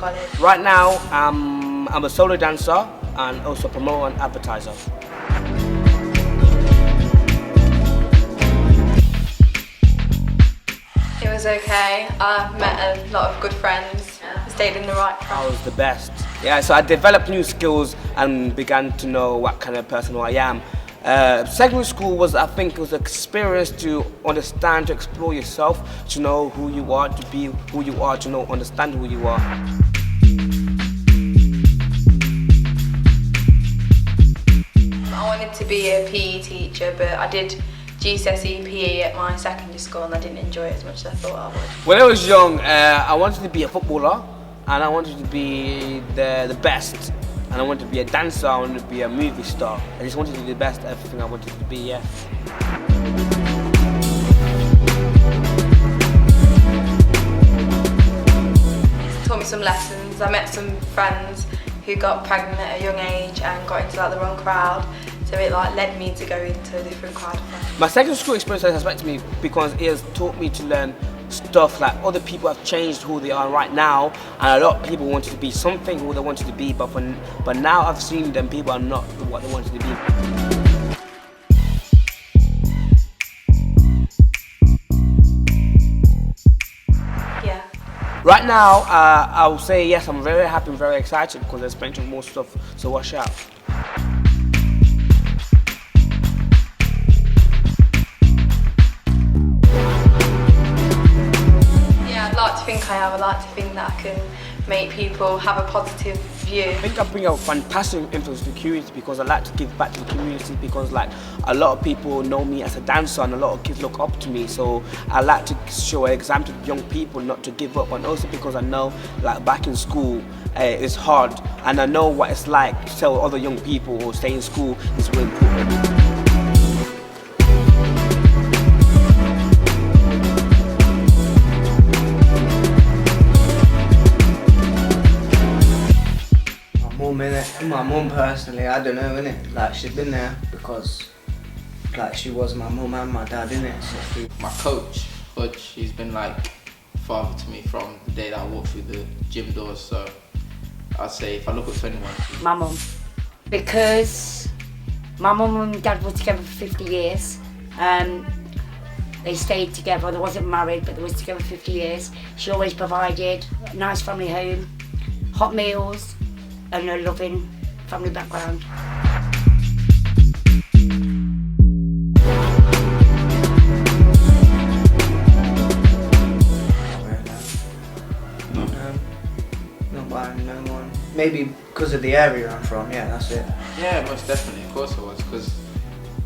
college? Right now, I'm a solo dancer and also promoter and advertiser. It was okay. I met a lot of good friends, stayed in the right I crowd. was the best. Yeah, so I developed new skills and began to know what kind of person I am. Secondary school was, I think, it was an experience to understand, to explore yourself, to know who you are, to be who you are, to know, understand who you are. I wanted to be a PE teacher, but I did GCSE PE at my secondary school and I didn't enjoy it as much as I thought I would. When I was young, I wanted to be a footballer and I wanted to be the best. And I wanted to be a dancer, I wanted to be a movie star. I just wanted to be the best at everything I wanted to be, yeah. It taught me some lessons. I met some friends who got pregnant at a young age and got into the wrong crowd. So it led me to go into a different crowd of friends. My secondary school experience has affected me because it has taught me to learn stuff like other people have changed who they are right now, and a lot of people wanted to be something who they wanted to be, but now I've seen them, people are not what they wanted to be. Yeah. Right now, I will say yes, I'm very happy and very excited because there's plenty more stuff, so watch out. I like to think that I can make people have a positive view. I think I bring a fantastic influence to the community because I like to give back to the community because like a lot of people know me as a dancer and a lot of kids look up to me, so I like to show an example to young people not to give up, and also because I know like back in school it's hard and I know what it's like to tell other young people or stay in school is really important. My mum personally, I don't know, innit? Like, she's been there because like she was my mum and my dad, innit? So my coach, Hudge, he's been like father to me from the day that I walked through the gym doors, so I'd say if I look up to anyone, my mum. Because my mum and dad were together for 50 years. They stayed together, they wasn't married, but they was together for 50 years. She always provided a nice family home, hot meals, and a loving family background. Not buying no one. Maybe because of the area I'm from, yeah, that's it. Yeah, most definitely, of course I was, because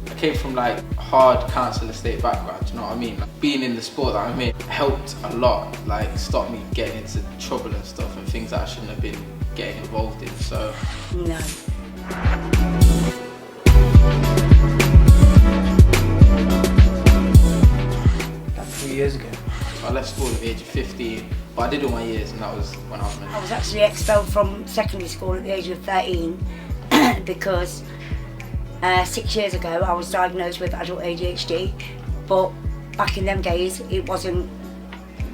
I came from like hard council estate background, do you know what I mean? Like, being in the sport that I'm in helped a lot, like stopped me getting into trouble and stuff and things that I shouldn't have been getting involved in, so. No. Like 3 years ago. So I left school at the age of 15, but I did all my years and that was when I was meant. I was actually expelled from secondary school at the age of 13 because 6 years ago I was diagnosed with adult ADHD, but back in them days it wasn't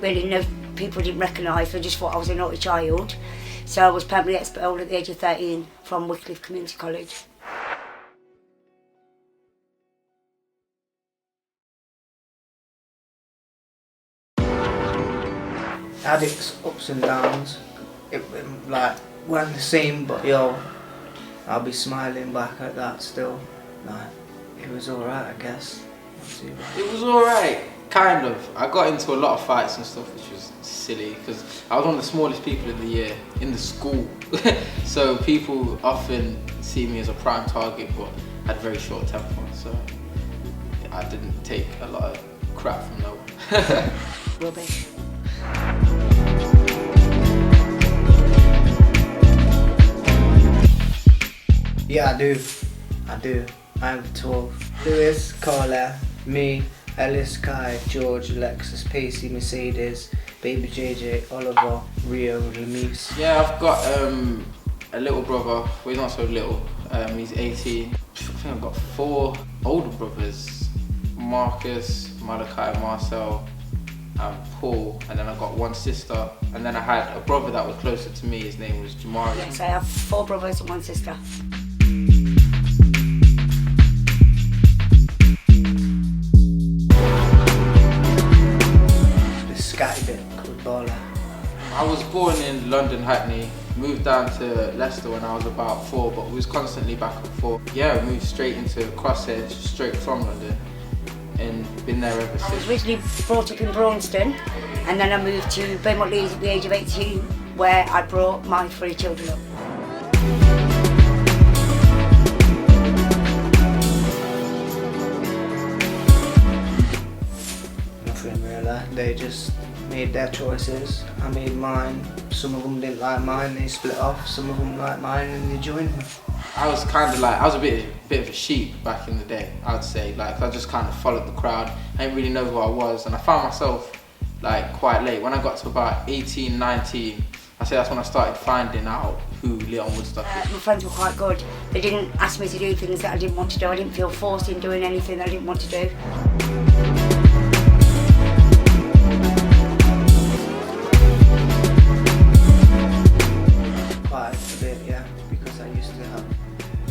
really, no, people didn't recognise, they just thought I was a naughty child. So I was permanently expelled at the age of 13 from Wycliffe Community College. I had its ups and downs. It like weren't the same, but yo, I'll be smiling back at that still. Like, it was alright, I guess. It was alright, kind of. I got into a lot of fights and stuff, which was silly because I was one of the smallest people in the year in the school. So people often see me as a prime target, but had very short temper, so I didn't take a lot of crap from no one. Rubbish. Yeah, I do. I'm 12. Lewis, Carla, me, Ellis, Kai, George, Alexis, Pacey, Mercedes, Baby JJ, Oliver, Rio, Lamise. Yeah, I've got a little brother. Well, he's not so little. He's 18. I think I've got 4 older brothers: Marcus, Malachi, Marcel, Paul, and then I got one sister, and then I had a brother that was closer to me. His name was Jamari. Yes, I have 4 brothers and 1 sister. The scatty bit called baller. I was born in London, Hackney, moved down to Leicester when I was about 4, but we was constantly back and forth. Yeah, I moved straight into Crosshair, straight from London, and been there ever I was since. originally brought up in Braunston, and then I moved to Beaumont Leys at the age of 18, where I brought my 3 children up. Nothing really. They just made their choices. I made mine. Some of them didn't like mine, they split off. Some of them liked mine and they joined me. I was kind of like, I was a bit of a sheep back in the day, I'd say. Like, I just kind of followed the crowd. I didn't really know who I was, and I found myself like quite late. When I got to about 18, 19, I say that's when I started finding out who Leon Woodstock is. My friends were quite good. They didn't ask me to do things that I didn't want to do. I didn't feel forced in doing anything that I didn't want to do. Quite a bit, yeah, because I used to have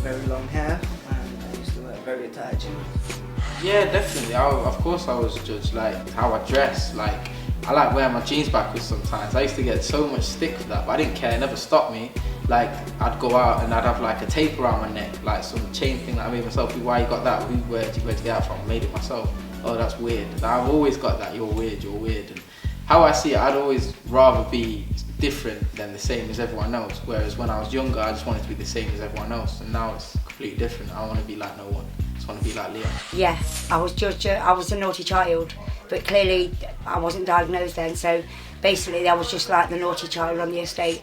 very long hair and I used to wear very tight jeans. Yeah, definitely. Of course I was judged, like how I dress. Like, I like wearing my jeans backwards sometimes. I used to get so much stick for that, but I didn't care. It never stopped me. Like, I'd go out and I'd have like a tape around my neck, like some chain thing that I made myself. Why you got that? Where'd you get that from? I made it myself. Oh, that's weird. Like, I've always got that. You're weird. You're weird. And how I see it, I'd always rather be different than the same as everyone else. Whereas when I was younger, I just wanted to be the same as everyone else. And now it's completely different. I don't want to be like no one. I just want to be like Leon. Yeah, I was judged. I was a naughty child, but clearly I wasn't diagnosed then. So basically, I was just like the naughty child on the estate.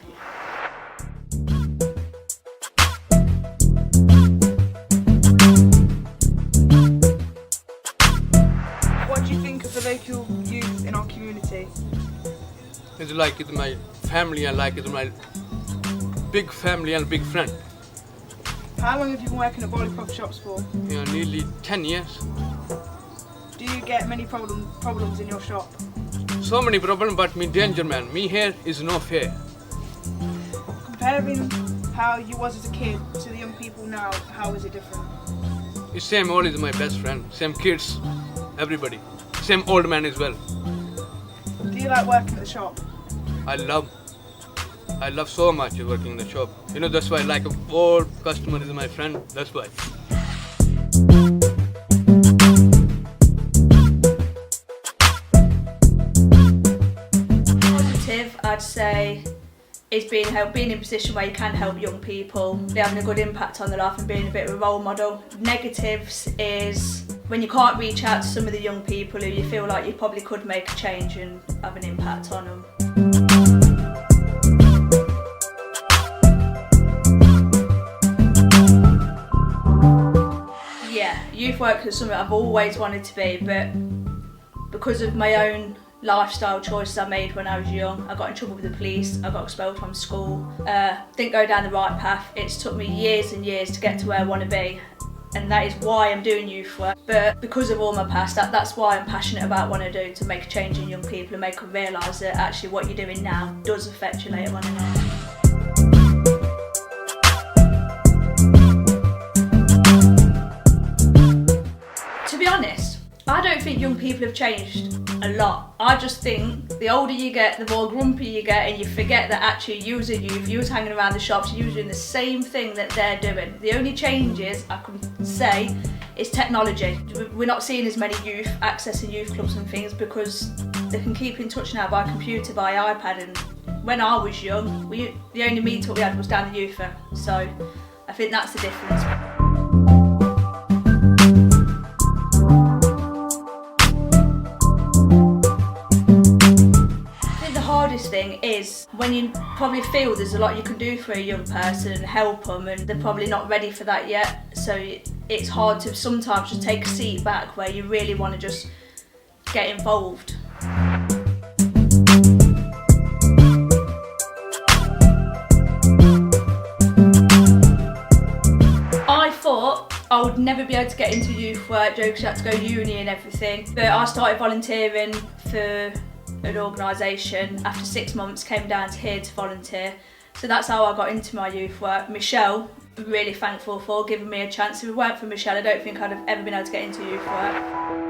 What do you think of the local youth in our community? It's like it's my family, and like it's my big family and big friend. How long have you been working at Bolly Prof shops for? You know, nearly 10 years. Do you get many problems in your shop? So many problems, but me danger man. Me here is no fair. Comparing how you was as a kid to the young people now, how is it different? It's same old is my best friend. Same kids, everybody. Same old man as well. Do you like working at the shop? I love so much working in the shop. You know, that's why like all customer is my friend. That's why. Positive, I'd say, is being in a position where you can help young people, having a good impact on their life and being a bit of a role model. Negatives is when you can't reach out to some of the young people who you feel like you probably could make a change and have an impact on them. Yeah, youth worker is something I've always wanted to be, but because of my own lifestyle choices I made when I was young, I got in trouble with the police, I got expelled from school, didn't go down the right path. It's took me years and years to get to where I want to be, and that is why I'm doing youth work. But because of all my past, that's why I'm passionate about what I do, to make a change in young people and make them realise that actually what you're doing now does affect you later on in life. To be honest, I don't think young people have changed a lot. I just think the older you get, the more grumpy you get, and you forget that actually you as a youth, you was hanging around the shops, you was doing the same thing that they're doing. The only changes I can say is technology. We're not seeing as many youth accessing youth clubs and things because they can keep in touch now by computer, by iPad, and when I was young, the only meet-up we had was down the youth fair. So I think that's the difference. Thing is when you probably feel there's a lot you can do for a young person and help them, and they're probably not ready for that yet, so it's hard to sometimes just take a seat back where you really want to just get involved. I thought I would never be able to get into youth work because you had to go uni and everything, but I started volunteering for an organisation. After 6 months, came down to here to volunteer. So that's how I got into my youth work. Michelle, I'm really thankful for giving me a chance. If it weren't for Michelle, I don't think I'd have ever been able to get into youth work.